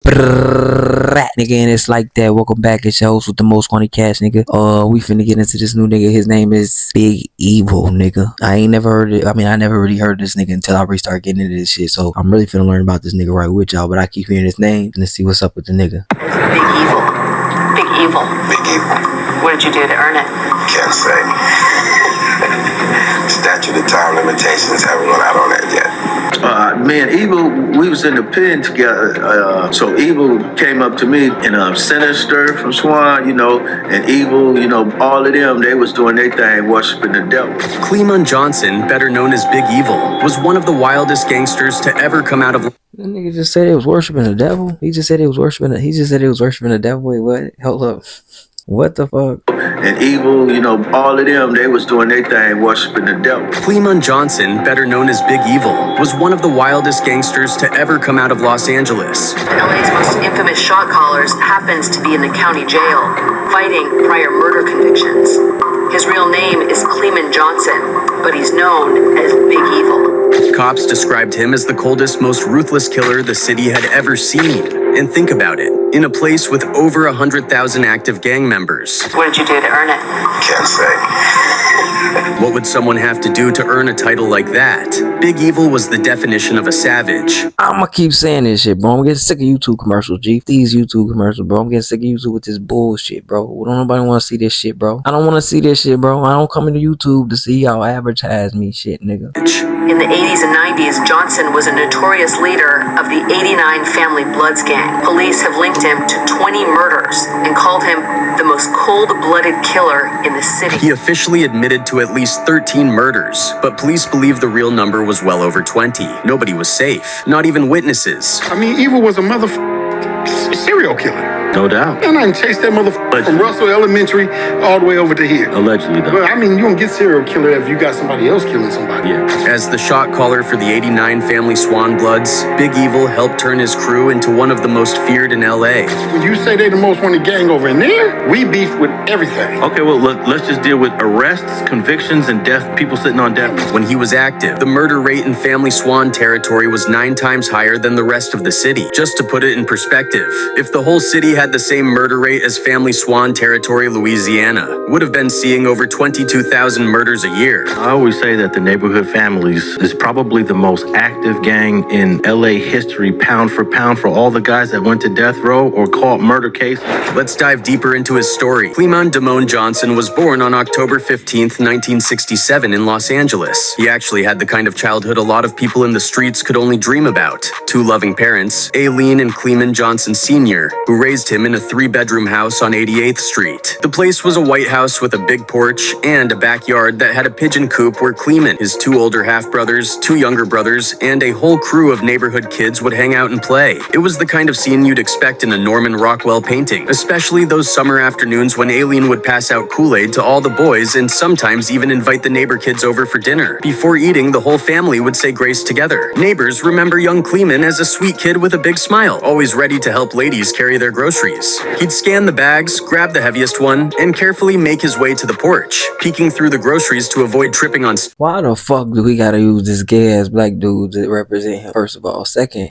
Nigga, and it's like that. Welcome back. It's your host with the most funny cash, nigga. We finna get into this new nigga. His name is Big Evil, nigga. I ain't never heard it. I mean, I never really heard this nigga until I restart getting into this shit. So I'm really finna learn about this nigga right with y'all. But I keep hearing his name and to see what's up with the nigga. Big Evil. Big Evil. Big Evil. What did you do to earn it? Can't say. Statute of time limitations haven't run out on that yet. Man, Evil, we was in the pen together. So Evil came up to me and Sinister from Swan, and Evil, all of them, they was doing their thing, worshiping the devil. Clemon Johnson, better known as Big Evil, was one of the wildest gangsters to ever come out of. That nigga just said he was worshiping the devil. He just said he was worshiping the devil. Wait, what? Hold up. What the fuck? And Evil, all of them, they was doing their thing, worshiping the devil. Clemon Johnson, better known as Big Evil, was one of the wildest gangsters to ever come out of Los Angeles. LA's most infamous shot callers happens to be in the county jail, fighting prior murder convictions. His real name is Clemon Johnson, but he's known as Big Evil. Cops described him as the coldest, most ruthless killer the city had ever seen. And think about it, in a place with over 100,000 active gang members. What did you do to earn it? Can't say. What would someone have to do to earn a title like that? Big Evil was the definition of a savage. I'ma keep saying this shit, bro. I'm getting sick of YouTube commercials, G. These YouTube commercials, bro. I'm getting sick of YouTube with this bullshit, bro. Don't nobody want to see this shit, bro. I don't want to see this shit, bro. I don't come into YouTube to see y'all advertise me shit, nigga. In the 80s and 90s, Johnson was a notorious leader of the 89 Family Bloods gang. Police have linked him to 20 murders and called him the most cold-blooded killer in the city. He officially admitted to at least 13 murders, but police believe the real number was well over 20. Nobody was safe, not even witnesses. I mean, Evil was a serial killer. No doubt. And I done chased that motherfucker from Russell Elementary all the way over to here. Allegedly, though. Well, I mean, you don't get serial killer if you got somebody else killing somebody. Yeah. As the shot caller for the 89 Family Swan Bloods, Big Evil helped turn his crew into one of the most feared in LA. When you say they the most wanted gang over in there, we beef with everything. Okay, well, let's just deal with arrests, convictions, and death, people sitting on death. When he was active, the murder rate in Family Swan territory was 9 times higher than the rest of the city. Just to put it in perspective, if the whole city had the same murder rate as Family Swan territory, Louisiana would have been seeing over 22,000 murders a year. I always say that the Neighborhood Families is probably the most active gang in LA history, pound for all the guys that went to death row or caught murder cases. Let's dive deeper into his story. Clemon Damone Johnson was born on October 15th, 1967 in Los Angeles. He actually had the kind of childhood a lot of people in the streets could only dream about. 2 loving parents, Aileen and Clemon Johnson Sr., who raised him in a 3-bedroom house on 88th Street. The place was a white house with a big porch and a backyard that had a pigeon coop where Clemon, his 2 older half-brothers, 2 younger brothers, and a whole crew of neighborhood kids would hang out and play. It was the kind of scene you'd expect in a Norman Rockwell painting, especially those summer afternoons when Aileen would pass out Kool-Aid to all the boys and sometimes even invite the neighbor kids over for dinner. Before eating, the whole family would say grace together. Neighbors remember young Clemon as a sweet kid with a big smile, always ready to help ladies carry their groceries. He'd scan the bags, grab the heaviest one, and carefully make his way to the porch, peeking through the groceries to avoid tripping on. Why the fuck do we gotta use this gay ass black dude to represent him? First of all. Second,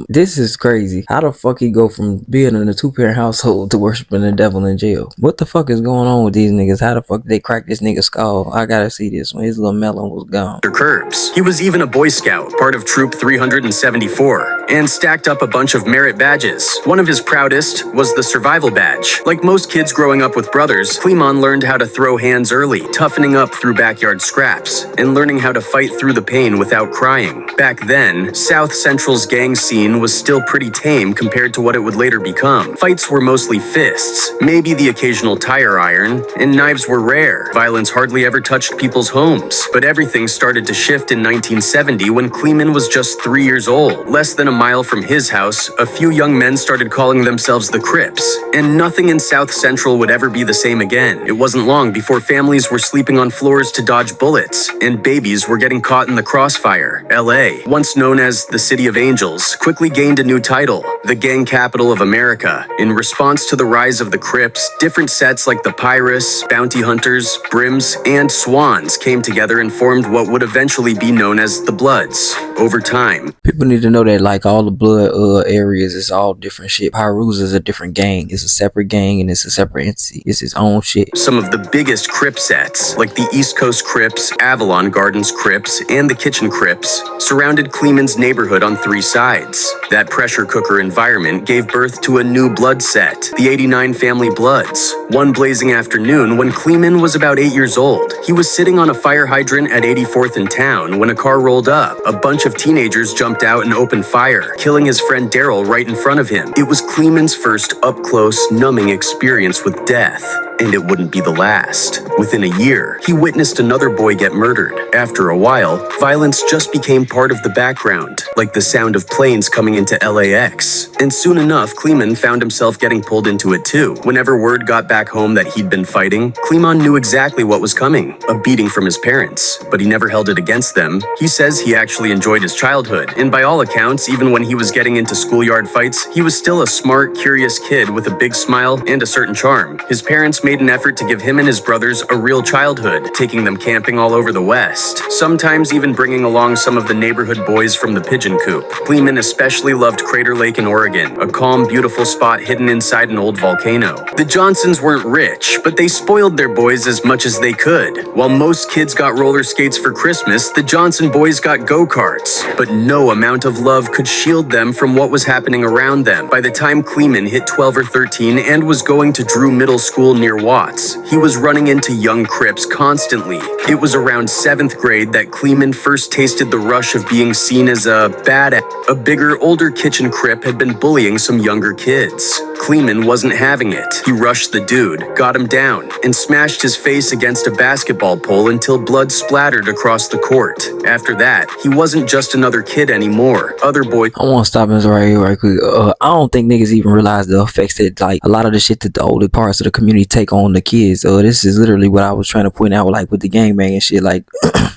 this is crazy. How the fuck he go from being in a 2-parent household to worshiping the devil in jail? What the fuck is going on with these niggas? How the fuck did they crack this nigga's skull? I gotta see this when his little melon was gone. Curbs. He was even a Boy Scout, part of Troop 374, and stacked up a bunch of merit badges. One of his proudest was the Survival Badge. Like most kids growing up with brothers, Clemon learned how to throw hands early, toughening up through backyard scraps, and learning how to fight through the pain without crying. Back then, South Central's gang scene was still pretty tame compared to what it would later become. Fights were mostly fists, maybe the occasional tire iron, and knives were rare. Violence hardly ever touched people's homes. But everything started to shift in 1970 when Clemon was just 3 years old. Less than a mile from his house, a few young men started calling themselves the Crips, and nothing in South Central would ever be the same again. It wasn't long before families were sleeping on floors to dodge bullets, and babies were getting caught in the crossfire. LA, once known as the City of Angels, quickly gained a new title, the gang capital of America. In response to the rise of the Crips, different sets like the Pirates, Bounty Hunters, Brims, and Swans came together and formed what would eventually be known as the Bloods. Over time, people need to know that like all the blood areas is all different different shit. Pyru's is a different gang. It's a separate gang and it's a separate entity. It's its own shit. Some of the biggest Crip sets, like the East Coast Crips, Avalon Gardens Crips, and the Kitchen Crips, surrounded Kleeman's neighborhood on 3 sides. That pressure cooker environment gave birth to a new blood set, the 89 Family Bloods. One blazing afternoon when Kleeman was about 8 years old, he was sitting on a fire hydrant at 84th in town when a car rolled up. A bunch of teenagers jumped out and opened fire, killing his friend Daryl right in front of him. It was Kleeman's first up-close, numbing experience with death. And it wouldn't be the last. Within a year, he witnessed another boy get murdered. After a while, violence just became part of the background, like the sound of planes coming into LAX. And soon enough, Kleeman found himself getting pulled into it too. Whenever word got back home that he'd been fighting, Kleeman knew exactly what was coming, a beating from his parents. But he never held it against them. He says he actually enjoyed his childhood, and by all accounts, even when he was getting into schoolyard fights, he was still a smart, curious kid with a big smile and a certain charm. His parents made an effort to give him and his brothers a real childhood, taking them camping all over the West, sometimes even bringing along some of the neighborhood boys from the Pigeon Coop. Kleeman especially loved Crater Lake in Oregon, a calm, beautiful spot hidden inside an old volcano. The Johnsons weren't rich, but they spoiled their boys as much as they could. While most kids got roller skates for Christmas, the Johnson boys got go-karts. But no amount of love could shield them from what was happening around them. By the time Kleeman hit 12 or 13 and was going to Drew Middle School near Watts, he was running into young Crips constantly. It was around 7th grade that Kleeman first tasted the rush of being seen as a badass. A bigger, older Kitchen Crip had been bullying some younger kids. Kleeman wasn't having it. He rushed the dude, got him down, and smashed his face against a basketball pole until blood splattered across the court. After that, he wasn't just another kid anymore. Other boys... I want to stop this right here right quick. I don't think niggas even realize the effects that, like, a lot of the shit that the older parts of the community take on the kids. This is literally what I was trying to point out, like, with the gangbang shit. Like,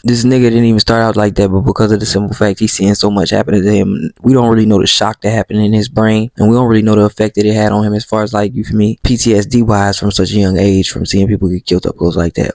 this nigga didn't even start out like that, but because of the simple fact he's seeing so much happening to him, we don't really know the shock that happened in his brain, and we don't really know the effect that it had on him as far as, like, you feel me, PTSD wise from such a young age, from seeing people get killed up close like that.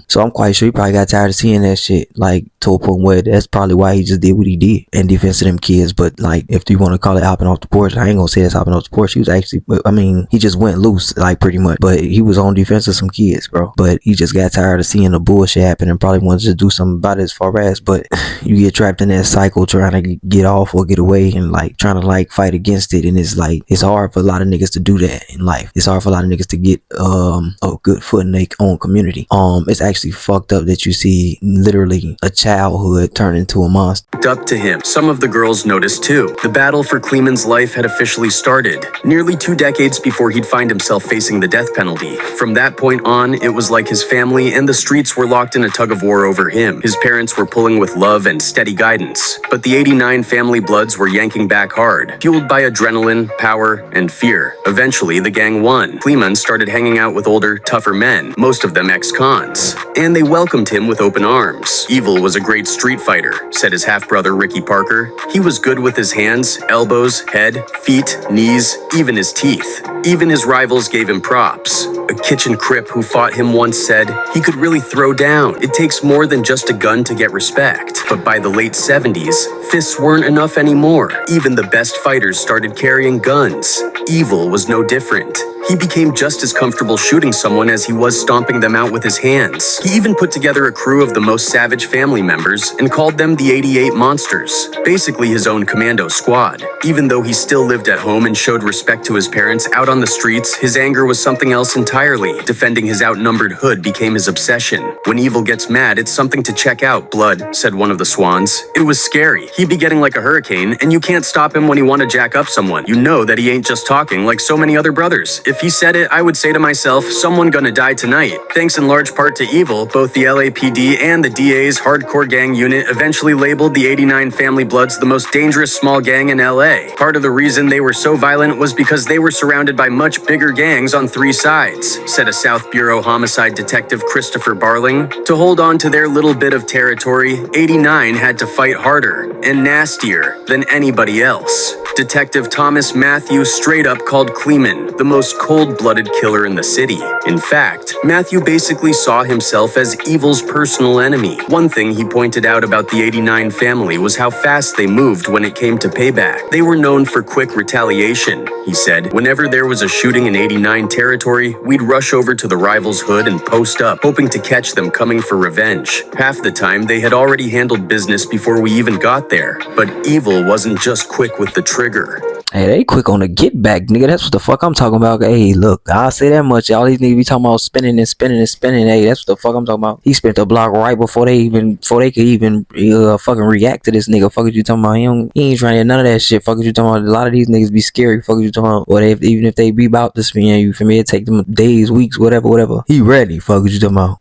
So I'm quite sure he probably got tired of seeing that shit, like, to a point where that's probably why he just did what he did in defense of them kids. But, like, if you want to call it hopping off the porch, I ain't gonna say it's hopping off the porch. He was actually, I mean, he just went loose, like, pretty much, but he was on defense of some kids, bro. But he just got tired of seeing the bullshit happen and probably wanted to do something about it as far as, but you get trapped in that cycle trying to get off or get away and, like, trying to, like, fight against it. And it's like, it's hard for a lot of niggas to do that in life. It's hard for a lot of niggas to get a good foot in their own community. It's actually fucked up that you see literally a childhood turn into a monster. Up to him. Some of the girls noticed too. The battle for Kleeman's life had officially started, nearly 2 decades before he'd find himself facing the death penalty. From that point on, it was like his family and the streets were locked in a tug of war over him. His parents were pulling with love and steady guidance, but the 89 Family Bloods were yanking back hard, fueled by adrenaline, power, and fear. Eventually, the gang won. Kleeman started hanging out with older, tougher men, most of them ex-cons, and they welcomed him with open arms. Evil was a great street fighter, said his half-brother Ricky Parker. He was good with his hands, elbows, head, feet, knees, even his teeth. Even his rivals gave him props. A Kitchen Crip who fought him once said, he could really throw down. It takes more than just a gun to get respect. But by the late 70s, fists weren't enough anymore. Even the best fighters started carrying guns. Evil was no different. He became just as comfortable shooting someone as he was stomping them out with his hands. He even put together a crew of the most savage family members and called them the 88 Monsters, basically his own commando squad. Even though he still lived at home and showed respect to his parents, out on the streets, his anger was something else entirely. Defending his outnumbered hood became his obsession. When Evil gets mad, it's something to check out, Blood, said one of the Swans. It was scary. He'd be getting like a hurricane, and you can't stop him when he want to jack up someone. You know that he ain't just talking like so many other brothers. If he said it, I would say to myself, someone gonna die tonight. Thanks in large part to Evil, both the LAPD and the DA's hardcore gang unit eventually labeled the 89 Family Bloods the most dangerous small gang in LA. Part of the reason they were so violent was because they were surrounded by much bigger gangs on 3 sides, said a South Bureau homicide detective Christopher Barling. To hold on to their little bit of territory, 89 had to fight harder and nastier than anybody else. Detective Thomas Matthews straight up called Kleeman the most cold-blooded killer in the city. In fact, Matthew basically saw himself as evil's personal enemy. One thing he pointed out about the 89 family was how fast they moved when it came to payback. They were known for quick retaliation, he said. Whenever there was a shooting in 89 territory, we'd rush over to the rival's hood and post up, hoping to catch them coming for revenge. Half the time, they had already handled business before we even got there. But evil wasn't just quick with the trigger. Hey, they quick on the get back, nigga. That's what the fuck I'm talking about. Hey, look, I'll say that much. Y'all these niggas be talking about spinning and spinning and spinning. Hey, that's what the fuck I'm talking about. He spent the block right before they could even fucking react to this nigga. Fuck is you talking about? He ain't trying to hear none of that shit. Fuck is you talking about? A lot of these niggas be scary. Fuck is you talking about? Or even if they be about to spin, you for me, it take them days, weeks, whatever. He ready. Fuck is you talking about?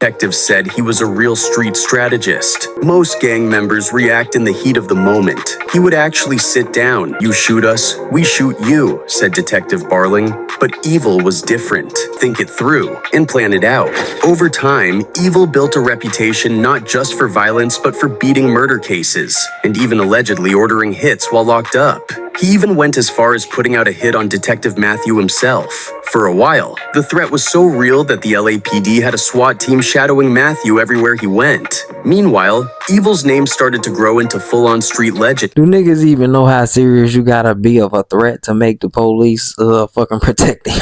Detectives said he was a real street strategist. Most gang members react in the heat of the moment. He would actually sit down. You shoot us, we shoot you, said Detective Barling. But Evil was different. Think it through and plan it out. Over time, Evil built a reputation not just for violence but for beating murder cases, and even allegedly ordering hits while locked up. He even went as far as putting out a hit on Detective Matthew himself. For a while, the threat was so real that the LAPD had a SWAT team shadowing Matthew everywhere he went. Meanwhile, Evil's name started to grow into full-on street legend. Do niggas even know how serious you gotta be of a threat to make the police fucking protect you?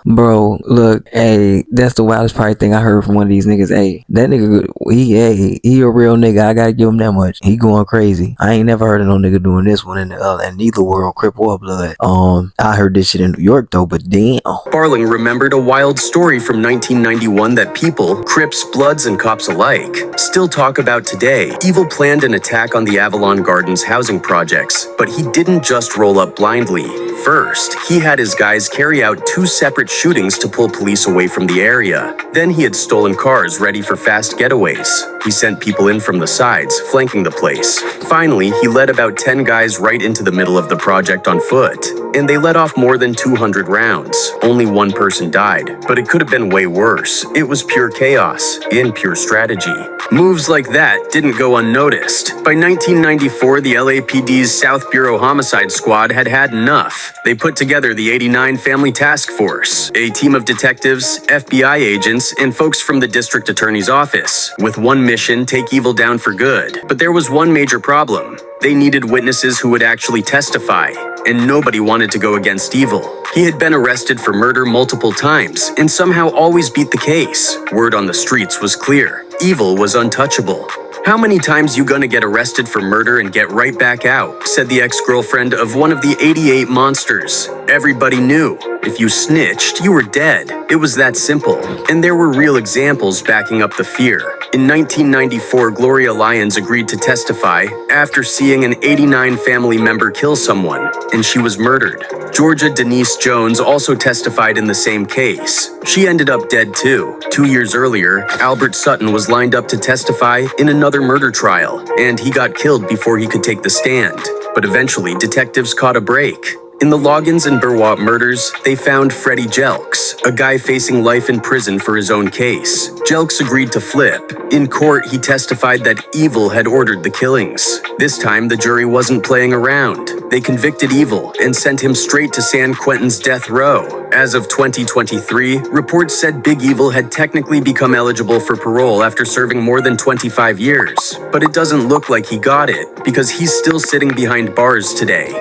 Bro, look, hey, that's the wildest probably thing I heard from one of these niggas. Hey, that nigga, he a real nigga. I gotta give him that much. He going crazy. I ain't never heard of no nigga doing this one in neither world, Crip or Blood. I heard this shit in New York though, but damn. Barling remembered a wild story from 1991 that people, Crips, Bloods, and cops alike, still talk about today. Evil planned an attack on the Avalon Gardens housing projects, but he didn't just roll up blindly. First, he had his guys carry out 2 separate shootings to pull police away from the area. Then he had stolen cars ready for fast getaways. He sent people in from the sides, flanking the place. Finally, he led about 10 guys right into the middle of the project on foot, and they let off more than 200 rounds. Only one person died, but it could have been way worse. It was pure chaos and pure strategy. Moves like that didn't go unnoticed. By 1994, the LAPD's South Bureau Homicide Squad had had enough. They put together the 89 Family Task Force, a team of detectives, FBI agents, and folks from the district attorney's office, with one mission: take Evil down for good. But there was one major problem. They needed witnesses who would actually testify, and nobody wanted to go against Evil. He had been arrested for murder multiple times and somehow always beat the case. Word on the streets was clear: Evil was untouchable. How many times you gonna get arrested for murder and get right back out? Said the ex-girlfriend of one of the 88 monsters. Everybody knew. If you snitched, you were dead. It was that simple. And there were real examples backing up the fear. In 1994, Gloria Lyons agreed to testify after seeing an 89 family member kill someone, and she was murdered. Georgia Denise Jones also testified in the same case. She ended up dead too. 2 years earlier, Albert Sutton was lined up to testify in another murder trial, and he got killed before he could take the stand. But eventually, detectives caught a break. In the Loggins and Burwatt murders, they found Freddie Jelks, a guy facing life in prison for his own case. Jelks agreed to flip. In court, he testified that Evil had ordered the killings. This time, the jury wasn't playing around. They convicted Evil and sent him straight to San Quentin's death row. As of 2023, reports said Big Evil had technically become eligible for parole after serving more than 25 years. But it doesn't look like he got it, because he's still sitting behind bars today.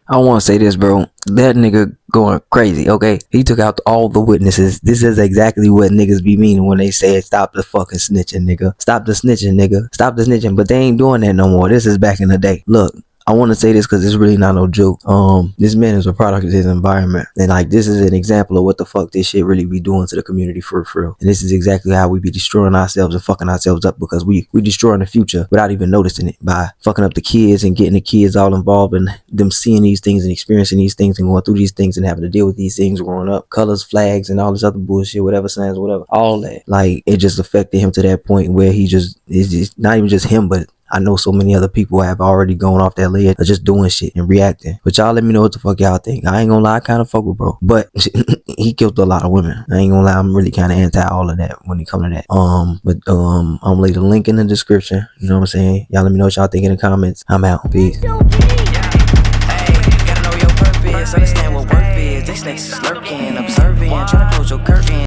I want to say this, bro. That nigga going crazy, okay? He took out all the witnesses. This is exactly what niggas be meaning when they say stop the fucking snitching, nigga. Stop the snitching, nigga. Stop the snitching. But they ain't doing that no more. This is back in the day. Look, I want to say this because it's really not no joke. This man is a product of his environment, and like this is an example of what the fuck this shit really be doing to the community for real. And this is exactly how we be destroying ourselves and fucking ourselves up, because we destroying the future without even noticing it, by fucking up the kids and getting the kids all involved and them seeing these things and experiencing these things and going through these things and having to deal with these things growing up. Colors, flags, and all this other bullshit, whatever signs, whatever, all that. Like it just affected him to that point where it's just not even just him, but I know so many other people have already gone off that ledge of just doing shit and reacting. But y'all let me know what the fuck y'all think. I ain't gonna lie, I kind of fuck with bro. But he killed a lot of women. I ain't gonna lie, I'm really kind of anti all of that when it comes to that. I'm gonna leave the link in the description. You know what I'm saying? Y'all let me know what y'all think in the comments. I'm out. Peace. Hey, gotta know your purpose. Understand what worth is. places lurking, observing, trying to close your curtain.